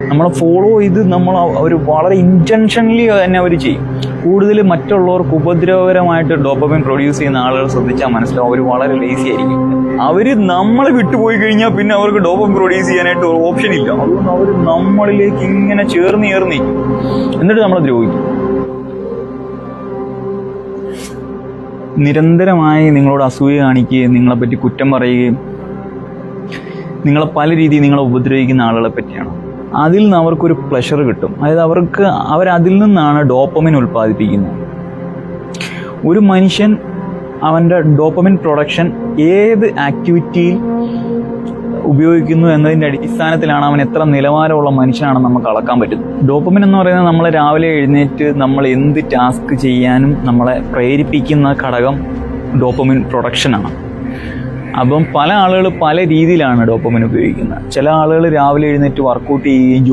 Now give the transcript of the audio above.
നമ്മളെ ഫോളോ ചെയ്ത് നമ്മൾ അവർ വളരെ ഇൻറ്റൻഷനലി തന്നെ അവർ ചെയ്യും. കൂടുതൽ മറ്റുള്ളവർക്ക് ഉപദ്രവകരമായിട്ട് ഡോപ്പമിൻ പ്രൊഡ്യൂസ് ചെയ്യുന്ന ആളുകൾ ശ്രദ്ധിച്ചാൽ മനസ്സിലാവും അവർ വളരെ ലേസി ആയിരിക്കും. അവർ നമ്മളെ വിട്ടുപോയി കഴിഞ്ഞാൽ പിന്നെ അവർക്ക് ഡോപ്പമിൻ പ്രൊഡ്യൂസ് ചെയ്യാനായിട്ട് ഒരു ഓപ്ഷൻ ഇല്ല. അതുകൊണ്ട് അവർ നമ്മളിലേക്ക് ഇങ്ങനെ ചേർന്ന് നിൽക്കും, എന്നിട്ട് നമ്മളെ ദ്രോഹിക്കും. നിരന്തരമായി നിങ്ങളോട് അസൂയ കാണിക്കുകയും നിങ്ങളെപ്പറ്റി കുറ്റം പറയുകയും നിങ്ങളെ പല രീതിയിൽ നിങ്ങളെ ഉപദ്രവിക്കുന്ന ആളുകളെ പറ്റിയാണ്. അതിൽ നിന്ന് അവർക്കൊരു പ്ലഷർ കിട്ടും. അതായത് അവരതിൽ നിന്നാണ് ഡോപ്പമിൻ ഉൽപ്പാദിപ്പിക്കുന്നത്. ഒരു മനുഷ്യൻ അവൻ്റെ ഡോപ്പമിൻ പ്രൊഡക്ഷൻ ഏത് ആക്ടിവിറ്റിയിൽ ഉപയോഗിക്കുന്നു എന്നതിൻ്റെ അടിസ്ഥാനത്തിലാണ് അവൻ എത്ര നിലവാരമുള്ള മനുഷ്യനാണെന്ന് നമുക്ക് അളക്കാൻ പറ്റും. ഡോപ്പമിൻ എന്ന് പറയുന്നത് നമ്മളെ രാവിലെ എഴുന്നേറ്റ് നമ്മൾ എന്ത് ടാസ്ക് ചെയ്യാനും നമ്മളെ പ്രേരിപ്പിക്കുന്ന ഘടകം ഡോപ്പമിൻ പ്രൊഡക്ഷനാണ്. അപ്പം പല ആളുകൾ പല രീതിയിലാണ് ഡോപ്പമിൻ ഉപയോഗിക്കുന്നത്. ചില ആളുകൾ രാവിലെ എഴുന്നേറ്റ് വർക്കൗട്ട് ചെയ്യുകയും